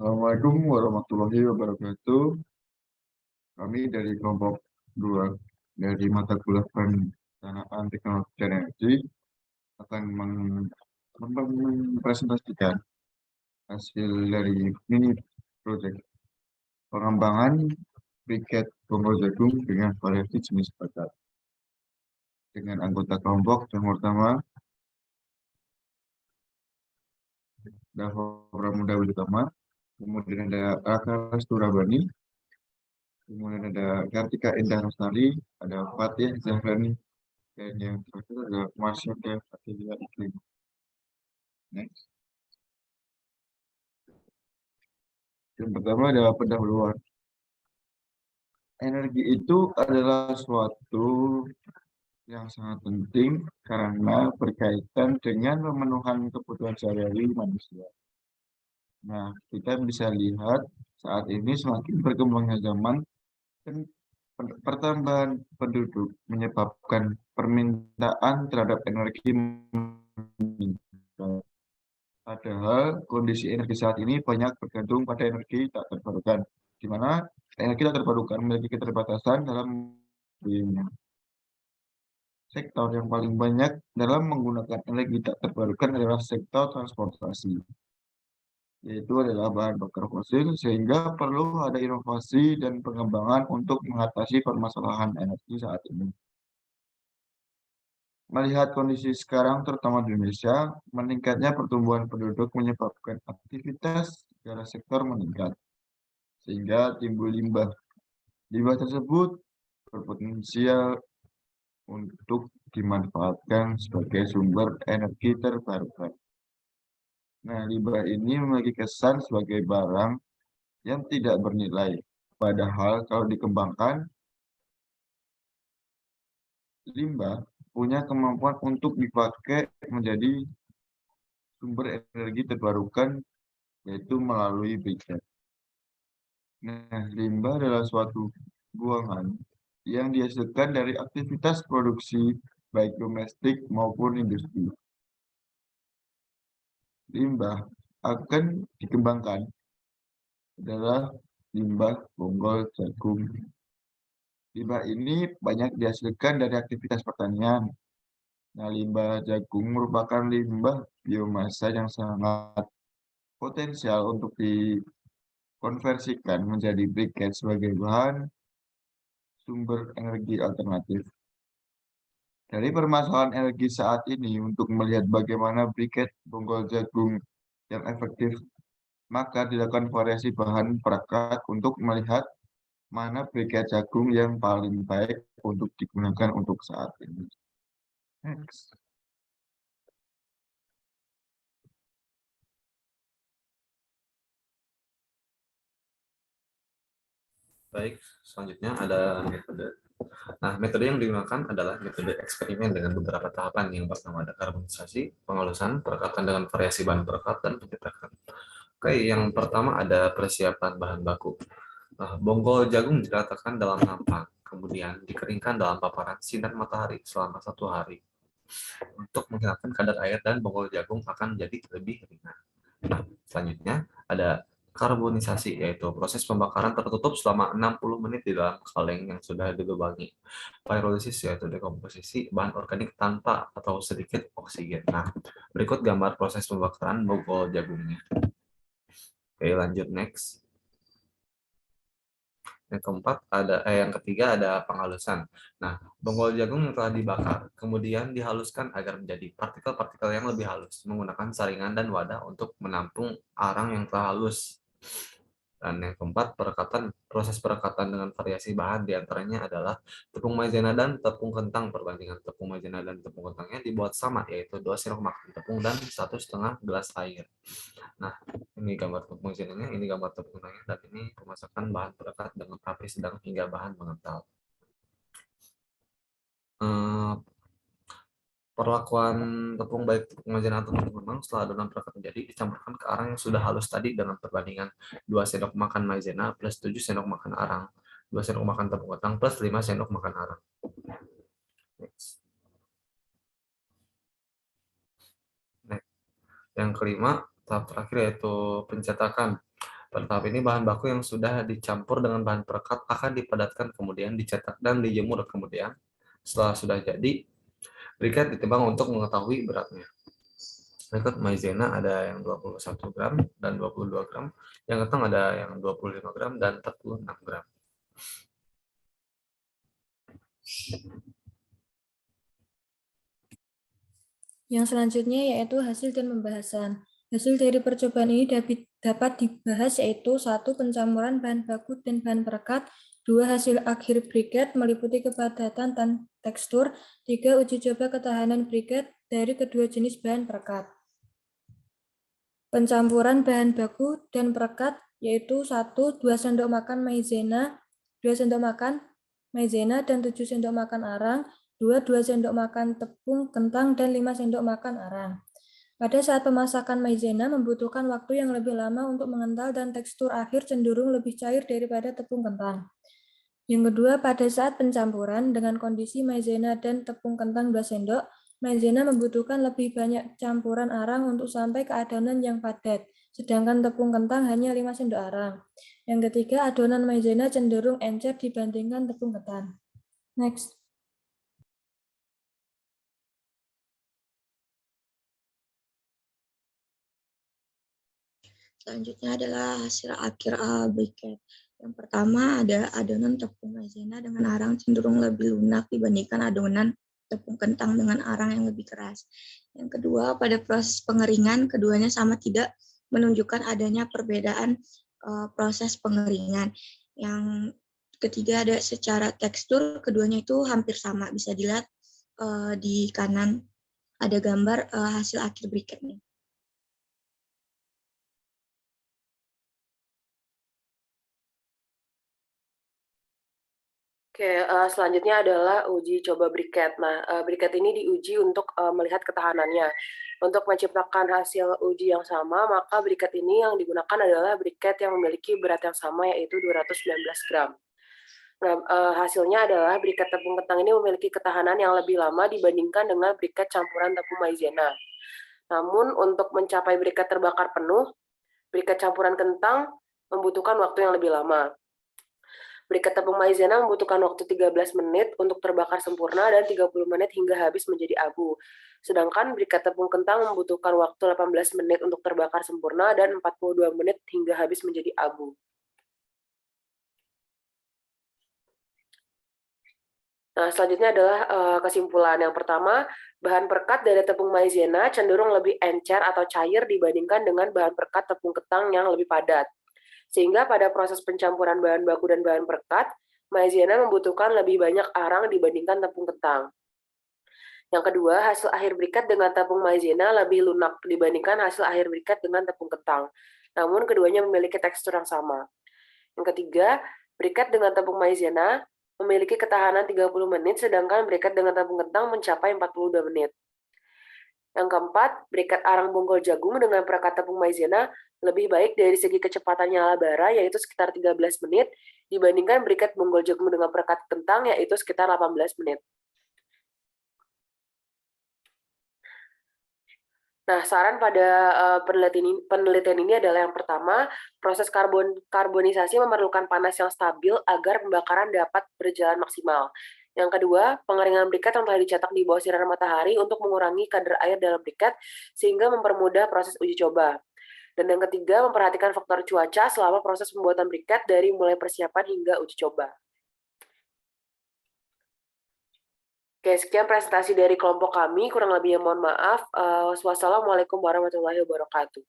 Assalamualaikum warahmatullahi wabarakatuh. Kami dari kelompok 2 dari mata kuliah perencanaan teknologi dan energi akan mempresentasikan hasil dari mini project pengembangan briket Bonggol Jagung dengan variasi jenis bakat. Dengan anggota kelompok yang pertama, Dava Pramuda Utama, kemudian ada Raka Surabani, kemudian ada Kartika Indah Rosari, ada Fatih Zahrani, dan yang terakhir adalah Marsha Atilia Iklim. Next. Yang pertama adalah pendahuluan. Energi itu adalah suatu yang sangat penting karena berkaitan dengan pemenuhan kebutuhan sehari-hari manusia. Nah, kita bisa lihat saat ini semakin berkembangnya zaman dan pertambahan penduduk menyebabkan permintaan terhadap energi meningkat. Padahal kondisi energi saat ini banyak bergantung pada energi tak terbarukan, di mana energi tak terbarukan memiliki keterbatasan dalam dunia. Sektor yang paling banyak dalam menggunakan energi tak terbarukan adalah sektor transportasi, yaitu adalah bahan bakar fosil, sehingga perlu ada inovasi dan pengembangan untuk mengatasi permasalahan energi saat ini. Melihat kondisi sekarang, terutama di Indonesia, meningkatnya pertumbuhan penduduk menyebabkan aktivitas segala sektor meningkat, sehingga timbul limbah. Limbah tersebut berpotensial untuk dimanfaatkan sebagai sumber energi terbarukan. Nah, limbah ini memiliki kesan sebagai barang yang tidak bernilai. Padahal kalau dikembangkan, limbah punya kemampuan untuk dipakai menjadi sumber energi terbarukan, yaitu melalui briket. Nah, limbah adalah suatu buangan yang dihasilkan dari aktivitas produksi baik domestik maupun industri. Limbah akan dikembangkan adalah limbah bonggol jagung. Limbah ini banyak dihasilkan dari aktivitas pertanian. Nah, limbah jagung merupakan limbah biomasa yang sangat potensial untuk dikonversikan menjadi briket sebagai bahan sumber energi alternatif. Dari permasalahan energi saat ini, untuk melihat bagaimana briket bonggol jagung yang efektif, maka dilakukan variasi bahan perekat untuk melihat mana briket jagung yang paling baik untuk digunakan untuk saat ini. Next. Baik, selanjutnya ada metode. Nah, metode yang digunakan adalah metode eksperimen dengan beberapa tahapan. Yang pertama ada karbonisasi, pengalusan, perekatan dengan variasi bahan perekat, dan pencetakan. Oke, yang pertama ada persiapan bahan baku. Nah, bonggol jagung diletakkan dalam nampan, kemudian dikeringkan dalam paparan sinar matahari selama 1 hari. Untuk menghilangkan kadar air dan bonggol jagung akan menjadi lebih ringan. Nah, selanjutnya ada karbonisasi, yaitu proses pembakaran tertutup selama 60 menit di dalam kaleng yang sudah dilubangi. Pirolisis, yaitu dekomposisi bahan organik tanpa atau sedikit oksigen. Nah, berikut gambar proses pembakaran bonggol jagungnya. Oke, lanjut next. Yang ketiga ada penghalusan. Nah, bonggol jagung yang telah dibakar kemudian dihaluskan agar menjadi partikel-partikel yang lebih halus menggunakan saringan dan wadah untuk menampung arang yang telah halus. Dan yang keempat, proses perekatan dengan variasi bahan diantaranya adalah tepung maizena dan tepung kentang. Perbandingan tepung maizena dan tepung kentangnya dibuat sama, yaitu 2 sendok makan tepung dan 1,5 gelas air. Nah, ini gambar tepung maizenanya, ini gambar tepung kentangnya, dan ini pemasakan bahan perekat dengan api sedang hingga bahan mengental. Perlakuan tepung baik tepung maizena atau tepung kentang setelah adonan perekat menjadi dicampurkan ke arang yang sudah halus tadi dengan perbandingan 2 sendok makan maizena plus 7 sendok makan arang, 2 sendok makan tepung kentang plus 5 sendok makan arang. Next. Next. Yang kelima, tahap terakhir yaitu pencetakan. Pada tahap ini bahan baku yang sudah dicampur dengan bahan perekat akan dipadatkan, kemudian dicetak dan dijemur. Kemudian setelah sudah jadi, briket ditimbang untuk mengetahui beratnya. Berikut maizena ada yang 21 gram dan 22 gram, yang ketan ada yang 25 gram dan 46 gram. Yang selanjutnya yaitu hasil dan pembahasan. Hasil dari percobaan ini dapat dibahas yaitu 1. Pencampuran bahan baku dan bahan perekat, 2. Hasil akhir briket meliputi kepadatan dan tekstur, 3. Uji coba ketahanan briket dari kedua jenis bahan perekat. Pencampuran bahan baku dan perekat yaitu 1. 2 sendok makan maizena, 2 sendok makan maizena dan 7 sendok makan arang, 2 sendok makan tepung kentang dan 5 sendok makan arang. Pada saat pemasakan maizena membutuhkan waktu yang lebih lama untuk mengental dan tekstur akhir cenderung lebih cair daripada tepung kentang. Yang kedua, pada saat pencampuran dengan kondisi maizena dan tepung kentang 2 sendok, maizena membutuhkan lebih banyak campuran arang untuk sampai ke adonan yang padat, sedangkan tepung kentang hanya 5 sendok arang. Yang ketiga, adonan maizena cenderung encer dibandingkan tepung ketan. Next. Selanjutnya adalah hasil akhir briket. Yang pertama ada adonan tepung maizena dengan arang cenderung lebih lunak dibandingkan adonan tepung kentang dengan arang yang lebih keras. Yang kedua, pada proses pengeringan keduanya sama tidak menunjukkan adanya perbedaan proses pengeringan. Yang ketiga ada secara tekstur keduanya itu hampir sama, bisa dilihat di kanan ada gambar hasil akhir briketnya. Oke, selanjutnya adalah uji coba briket. Nah, briket ini diuji untuk melihat ketahanannya. Untuk menciptakan hasil uji yang sama, maka briket ini yang digunakan adalah briket yang memiliki berat yang sama, yaitu 219 gram. Nah, hasilnya adalah briket tepung kentang ini memiliki ketahanan yang lebih lama dibandingkan dengan briket campuran tepung maizena. Namun, untuk mencapai briket terbakar penuh, briket campuran kentang membutuhkan waktu yang lebih lama. Briket tepung maizena membutuhkan waktu 13 menit untuk terbakar sempurna dan 30 menit hingga habis menjadi abu. Sedangkan briket tepung kentang membutuhkan waktu 18 menit untuk terbakar sempurna dan 42 menit hingga habis menjadi abu. Nah, selanjutnya adalah kesimpulan. Yang pertama, bahan perekat dari tepung maizena cenderung lebih encer atau cair dibandingkan dengan bahan perekat tepung kentang yang lebih padat. Sehingga pada proses pencampuran bahan baku dan bahan perekat, maizena membutuhkan lebih banyak arang dibandingkan tepung kentang. Yang kedua, hasil akhir briket dengan tepung maizena lebih lunak dibandingkan hasil akhir briket dengan tepung kentang. Namun keduanya memiliki tekstur yang sama. Yang ketiga, briket dengan tepung maizena memiliki ketahanan 30 menit, sedangkan briket dengan tepung kentang mencapai 42 menit. Yang keempat, briket arang bonggol jagung dengan perekat tepung maizena lebih baik dari segi kecepatan nyala bara, yaitu sekitar 13 menit, dibandingkan briket bonggol jagung dengan perekat kentang, yaitu sekitar 18 menit. Nah, saran pada penelitian ini adalah yang pertama, proses karbonisasi memerlukan panas yang stabil agar pembakaran dapat berjalan maksimal. Yang kedua, pengeringan briket yang telah dicetak di bawah sinar matahari untuk mengurangi kadar air dalam briket sehingga mempermudah proses uji coba. Dan yang ketiga, memperhatikan faktor cuaca selama proses pembuatan briket dari mulai persiapan hingga uji coba. Oke, sekian presentasi dari kelompok kami. Kurang lebihnya mohon maaf. Wassalamualaikum warahmatullahi wabarakatuh.